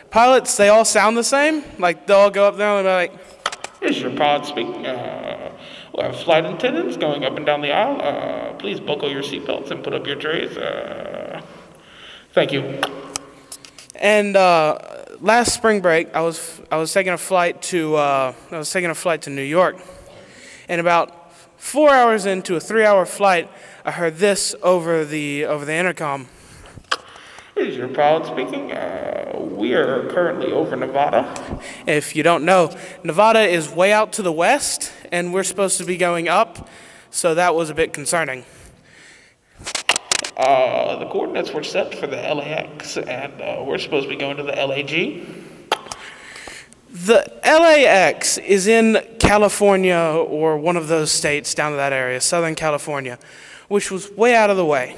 Pilots, they all sound the same. Like, they'll all go up there and they'll be like, This is your pod speaking. We have flight attendants going up and down the aisle. Please buckle your seatbelts and put up your trays. Thank you. and last spring break, I was taking a flight to New York, and about 4 hours into a 3-hour flight, I heard this over the intercom. This is your pilot speaking. We are currently over Nevada. If you don't know, Nevada is way out to the west, and we're supposed to be going up, so that was a bit concerning. The coordinates were set for the LAX, and we're supposed to be going to the LAG. The LAX is in California, or one of those states down to that area, Southern California, which was way out of the way.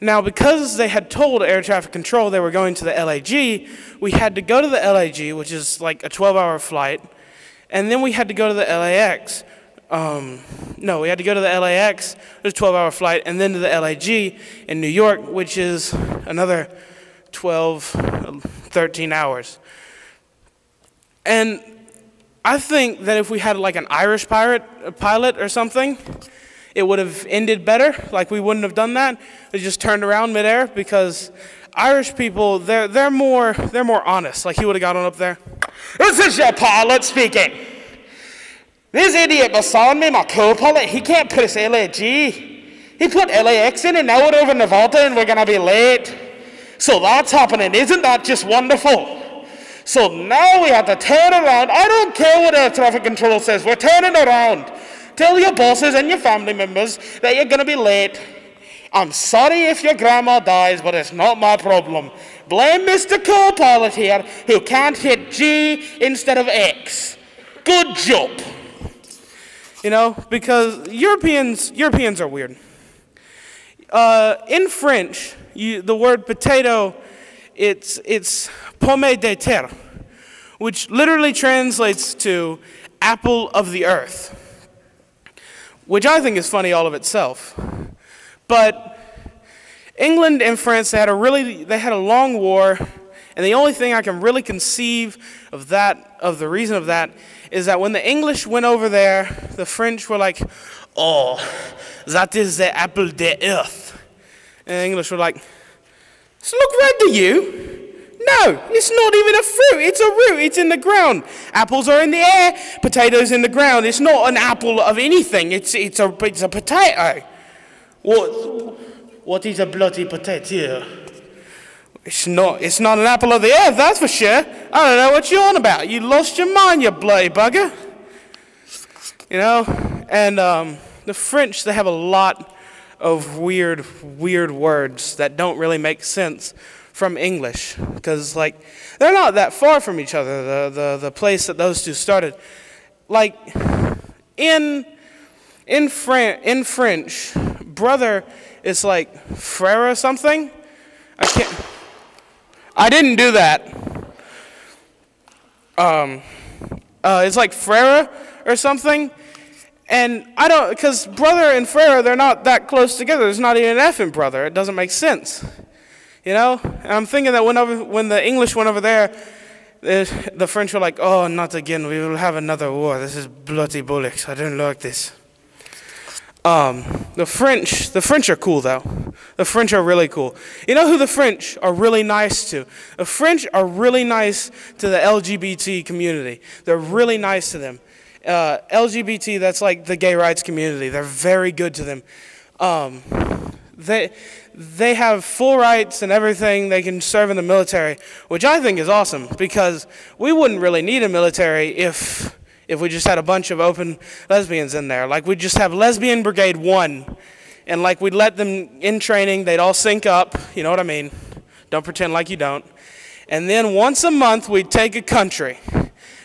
Now, because they had told air traffic control they were going to the LAG, we had to go to the LAG, which is like a 12-hour flight, and then we had to go to the LAX. We had to go to the LAX, it was a 12-hour flight, and then to the LAG in New York, which is another 12, 13 hours. And I think that if we had like an Irish pilot or something, it would have ended better. Like, we wouldn't have done that. They just turned around midair, because Irish people, they're more honest. Like, he would have got on up there. This is your pilot speaking. This idiot beside me, my co-pilot, he can't put his LAG. He put LAX in, and now we're over Nevada and we're gonna be late. So that's happening. Isn't that just wonderful? So now we have to turn around. I don't care what air traffic control says. We're turning around. Tell your bosses and your family members that you're gonna be late. I'm sorry if your grandma dies, but it's not my problem. Blame Mr. Co-pilot here, who can't hit G instead of X. Good job. You know, because Europeans are weird. In French, the word potato, it's pomme de terre, which literally translates to apple of the earth, which I think is funny all of itself. But England and France, they had a long war, and the only thing I can really conceive of the reason of that, is that when the English went over there, the French were like, oh, that is the apple de earth. And the English were like, does it look red to you? No, it's not even a fruit, it's a root, it's in the ground. Apples are in the air, potatoes in the ground. It's not an apple of anything, it's a potato. What is a bloody potato? It's not an apple of the earth, that's for sure. I don't know what you're on about. You lost your mind, you bloody bugger. You know? And the French, they have a lot of weird words that don't really make sense from English. Because, like, they're not that far from each other, the place that those two started. Like, in French, brother is like frère or something. I didn't do that. It's like frère or something. And I don't, because brother and frère, they're not that close together. There's not even an F in brother. It doesn't make sense. You know? And I'm thinking that when the English went over there, the French were like, oh, not again. We will have another war. This is bloody bullocks. I don't like this. The French are cool, though. The French are really cool. You know who the French are really nice to? The French are really nice to the LGBT community. They're really nice to them. LGBT, that's like the gay rights community. They're very good to them. They have full rights and everything. They can serve in the military, which I think is awesome, because we wouldn't really need a military if we just had a bunch of open lesbians in there. Like, we'd just have Lesbian Brigade 1, and like, we'd let them in training, they'd all sync up, you know what I mean? Don't pretend like you don't. And then once a month, we'd take a country.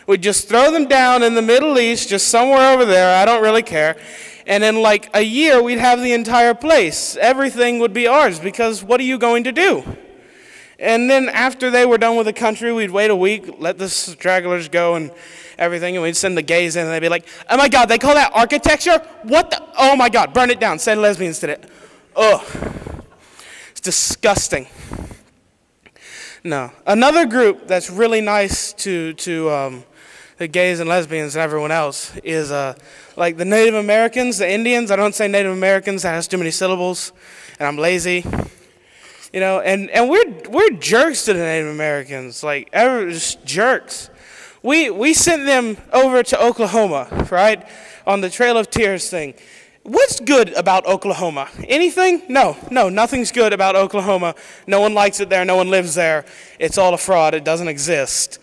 We'd just throw them down in the Middle East, just somewhere over there, I don't really care. And in like a year, we'd have the entire place. Everything would be ours, because what are you going to do? And then after they were done with the country, we'd wait a week, let the stragglers go and everything, and we'd send the gays in, and they'd be like, oh my God, they call that architecture? What the? Oh my God, burn it down, send lesbians to it. Ugh. It's disgusting. No. Another group that's really nice to the gays and lesbians and everyone else is like the Native Americans, the Indians. I don't say Native Americans, that has too many syllables, and I'm lazy. You know, and we're jerks to the Native Americans, like just jerks. We sent them over to Oklahoma, right, on the Trail of Tears thing. What's good about Oklahoma? Anything? No, nothing's good about Oklahoma. No one likes it there. No one lives there. It's all a fraud. It doesn't exist.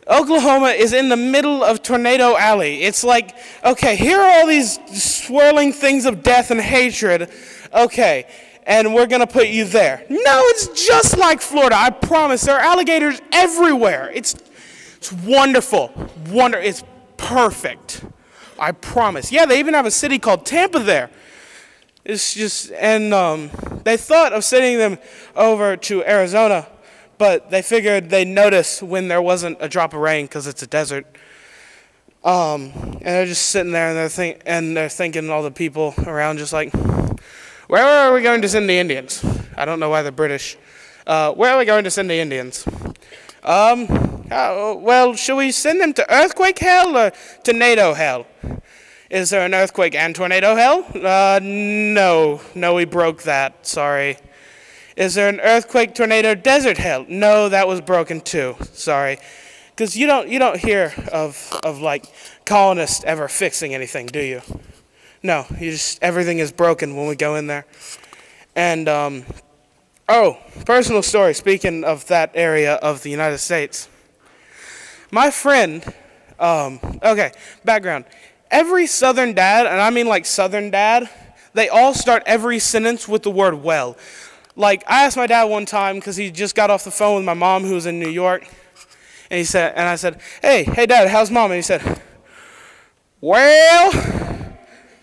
Oklahoma is in the middle of Tornado Alley. It's like, okay, here are all these swirling things of death and hatred. Okay, and we're going to put you there. No, it's just like Florida. I promise. There are alligators everywhere. It's wonderful. It's perfect. I promise. Yeah, they even have a city called Tampa there. It's just, and they thought of sending them over to Arizona, but they figured they'd notice when there wasn't a drop of rain because it's a desert. And they're just sitting there and they're thinking, all the people around, just like, where are we going to send the Indians? I don't know why they're British. Where are we going to send the Indians? Well, should we send them to earthquake hell or tornado hell? Is there an earthquake and tornado hell? No, we broke that. Sorry. Is there an earthquake, tornado, desert hell? No, that was broken too. Sorry. Because you don't hear of like colonists ever fixing anything, do you? No, everything is broken when we go in there. And personal story. Speaking of that area of the United States. My friend, okay, background. Every Southern dad, and I mean like Southern dad, they all start every sentence with the word well. Like, I asked my dad one time, because he just got off the phone with my mom who was in New York, and I said, hey Dad, how's Mom? And he said, well,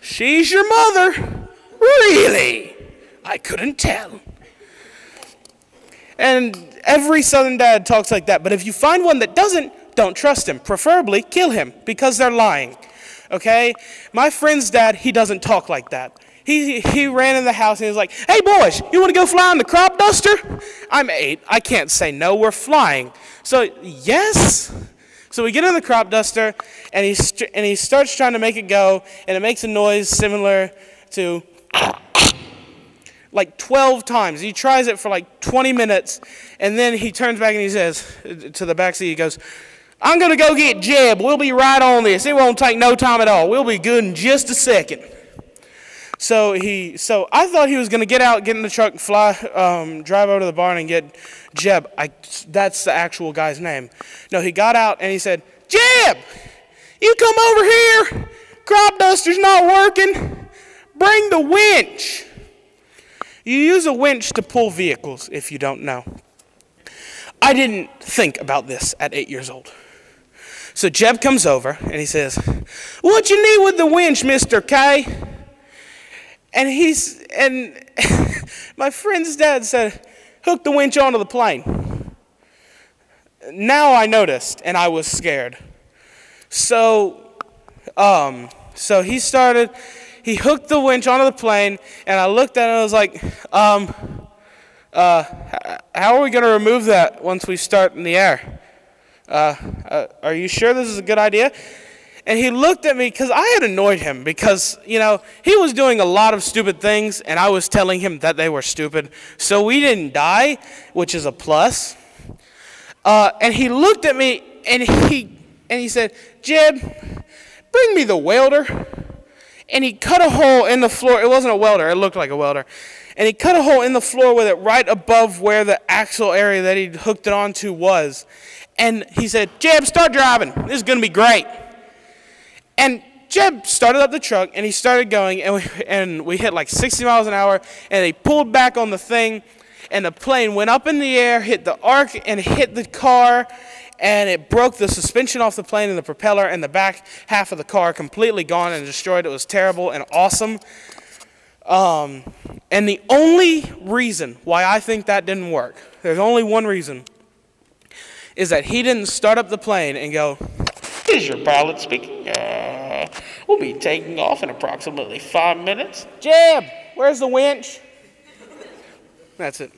she's your mother. Really? I couldn't tell. And every Southern dad talks like that, but if you find one that doesn't, don't trust him. Preferably kill him, because they're lying. Okay? My friend's dad, he doesn't talk like that. He ran in the house and he was like, hey boys, you want to go fly on the crop duster? I'm 8. I can't say no. We're flying. So, yes. So we get in the crop duster and he starts trying to make it go, and it makes a noise similar to like 12 times. He tries it for like 20 minutes, and then he turns back and he says to the backseat, he goes, I'm going to go get Jeb. We'll be right on this. It won't take no time at all. We'll be good in just a second. So I thought he was going to get out, get in the truck, and fly, drive over to the barn and get Jeb. That's the actual guy's name. No, he got out and he said, Jeb, you come over here. Crop duster's not working. Bring the winch. You use a winch to pull vehicles, if you don't know. I didn't think about this at 8 years old. So Jeb comes over and he says, what you need with the winch, Mr. K? And my friend's dad said, hook the winch onto the plane. Now I noticed, and I was scared. So he hooked the winch onto the plane, and I looked at it and I was like, how are we going to remove that once we start in the air? Are you sure this is a good idea? And he looked at me because I had annoyed him because, he was doing a lot of stupid things, and I was telling him that they were stupid. So we didn't die, which is a plus. And he looked at me, and he said, Jeb, bring me the welder. And he cut a hole in the floor. It wasn't a welder. It looked like a welder. And he cut a hole in the floor with it right above where the axle area that he hooked it onto was. And he said, Jeb, start driving. This is going to be great. And Jeb started up the truck, and he started going, and we hit like 60 miles an hour, and he pulled back on the thing, and the plane went up in the air, hit the arc, and hit the car, and it broke the suspension off the plane and the propeller, and the back half of the car completely gone and destroyed. It was terrible and awesome. And the only reason why I think that didn't work, there's only one reason, is that he didn't start up the plane and go, this is your pilot speaking. We'll be taking off in approximately 5 minutes. Jeb, where's the winch? That's it.